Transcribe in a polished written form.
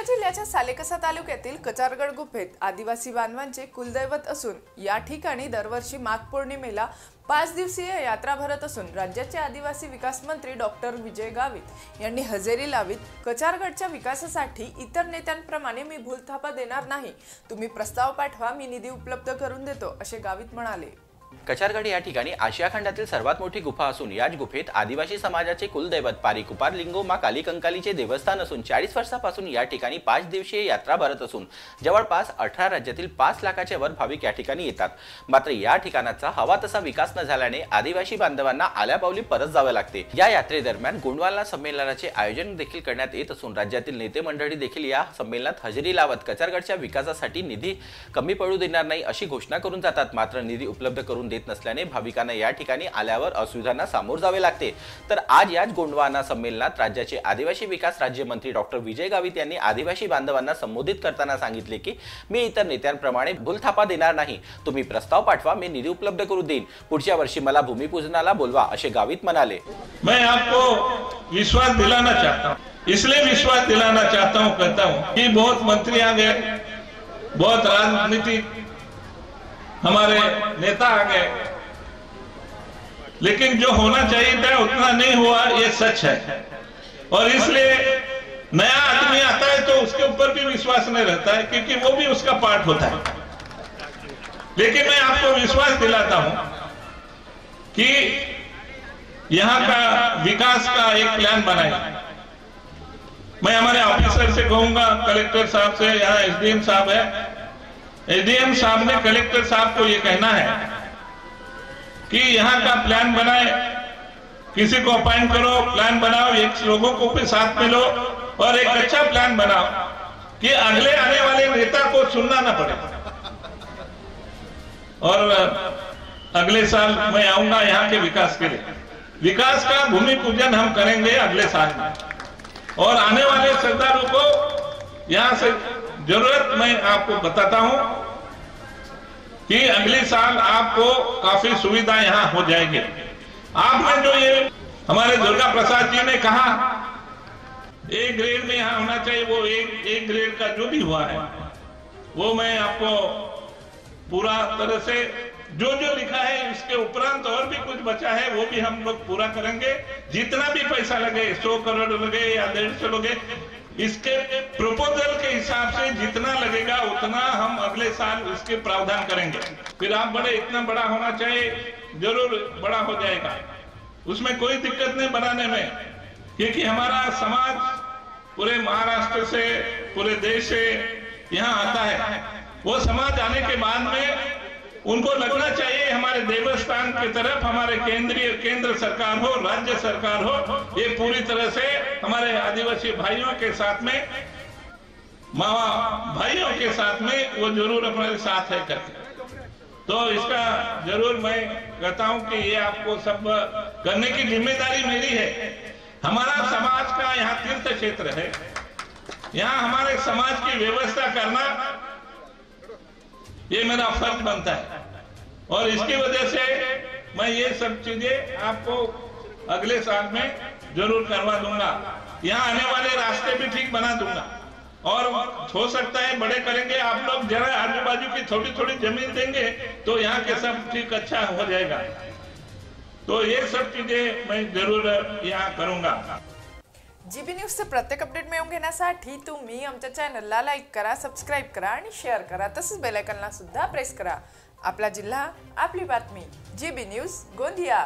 जिल्ह्याच्या सालेकसा तालुक्यातील कचारगड गुफेत आदिवासी बांधवांचे कुलदैवत असून या ठिकाणी दरवर्षी माघ पौर्णिमेला 5 दिवसीय यात्रा भरत असून राज्याचे आदिवासी विकास मंत्री डॉक्टर विजय गावित यांनी हजेरी लावित कचारगडच्या विकासासाठी इतर नेत्यांप्रमाणे मी भूलथापा देणार नाही, तुम्ही प्रस्ताव पाठवा, मी निधी उपलब्ध करून देतो, असे गावित म्हणाले। कचारगड या ठिकाणी आशिया खंडातील सर्वात मोठी गुफा असून याच गुफेत आदिवासी समाजाचे कुलदैवत पारिकुपार लिंगो मा काली कंकालीचे देवस्थान असून 40 वर्षांपासून या ठिकाणी 5 दिवसीय यात्रा भरत असून जवळपास 18 राज्यातील 5 लाखाच्या वर भाविक या ठिकाणी येतात। मात्र या ठिकाणाचा हवा तसा विकास न झाल्याने आदिवासी बांधवांना आल्यापावली परत जावे लागते। या यात्रेदरम्यान गोंडवाना संमेलनाचे आयोजन देखील करण्यात येत असून राज्यातील नेते मंडळी देखील या संमेलनात हजेरी लावत कचारगडच्या विकासासाठी निधी कमी पडू देणार नाही अशी घोषणा करून जातात। मात्र निधी उपलब्ध करून देत नसल्याने भाविकांना या ठिकाणी आल्यावर असुविधांना सामोर जावे लागते। तर आज याच गोंडवाना संमेलनात राज्याचे आदिवासी विकास राज्यमंत्री डॉक्टर विजय गावित यांनी आदिवासी बांधवांना संबोधित करताना सांगितले की मी इतर नेत्यांप्रमाणे भूलथापा देणार नाही, तुम्ही प्रस्ताव पाठवा, मी निधी उपलब्ध करून देईन, पुढच्या वर्षी मला भूमिपूजनाला बोलवा, असे गावित म्हणाले। मैं आपको विश्वास दिलाना चाहता हूँ, इसलिए विश्वास दिलाना चाहता हूँ, कहता हूँ कि बहुत मंत्री आ गए, बहुत राजनीतिक हमारे नेता आ गए, लेकिन जो होना चाहिए था उतना नहीं हुआ, ये सच है। और इसलिए नया आदमी आता है तो उसके ऊपर भी विश्वास नहीं रहता है, क्योंकि वो भी उसका पार्ट होता है। लेकिन मैं आपको विश्वास दिलाता हूं कि यहां का विकास का एक प्लान बनाए। मैं हमारे ऑफिसर से कहूंगा, कलेक्टर साहब से, यहाँ एसडीएम साहब है, एसडीएम साहब ने कलेक्टर साहब को ये कहना है कि यहाँ का प्लान बनाए, किसी को अपॉइंट करो, प्लान बनाओ, एक लोगों को भी साथ में लो और एक अच्छा प्लान बनाओ कि अगले आने वाले नेता को सुनना ना पड़े। और अगले साल मैं आऊंगा यहाँ के विकास के लिए, विकास का भूमि पूजन हम करेंगे अगले साल में, और आने वाले श्रद्धालुओं को यहाँ से जरूरत मैं आपको बताता हूं कि अगले साल आपको काफी सुविधा यहाँ हो जाएगी। आपने जो ये हमारे दुर्गा प्रसाद जी ने कहा A ग्रेड में यहाँ होना चाहिए, वो एक ग्रेड का जो भी हुआ है वो मैं आपको पूरा तरह से जो जो लिखा है इसके उपरांत और भी कुछ बचा है वो भी हम लोग पूरा करेंगे। जितना भी पैसा लगे, 100 करोड़ लगे या 150 लगे, इसके प्रपोजल के हिसाब से जितना लगेगा उतना हम अगले साल इसके प्रावधान करेंगे। फिर आप बड़े इतना बड़ा होना चाहिए, जरूर बड़ा हो जाएगा, उसमें कोई दिक्कत नहीं बनाने में, क्योंकि हमारा समाज पूरे महाराष्ट्र से, पूरे देश से यहाँ आता है। वो समाज आने के बाद में उनको लगना चाहिए हमारे देवस्थान की तरफ हमारे केंद्र सरकार हो, राज्य सरकार हो, ये पूरी तरह से हमारे आदिवासी भाइयों के साथ में, मावा भाइयों के साथ में वो जरूर हमारे साथ है करके। तो इसका जरूर मैं कहता हूं कि ये आपको सब करने की जिम्मेदारी मेरी है। हमारा समाज का यहाँ तीर्थ क्षेत्र है, यहाँ हमारे समाज की व्यवस्था करना ये मेरा फर्ज बनता है, और इसकी वजह से मैं ये सब चीजें आपको अगले साल में जरूर करवा दूंगा। यहाँ आने वाले रास्ते भी ठीक बना दूंगा, और हो सकता है बड़े करेंगे, आप लोग जरा आजू बाजू की थोड़ी थोड़ी जमीन देंगे तो यहाँ के सब ठीक अच्छा हो जाएगा। तो ये सब चीजें मैं जरूर यहाँ करूंगा। जीबी न्यूजचे प्रत्येक अपडेट मिळवून घेण्यासाठी तुम्ही आमच्या चॅनलला लाईक करा, सबस्क्राइब करा आणि शेअर करा, तसंच बेल आयकॉनला सुद्धा प्रेस करा। आपला जिल्हा, आपली बातमी, जीबी न्यूज गोंदिया।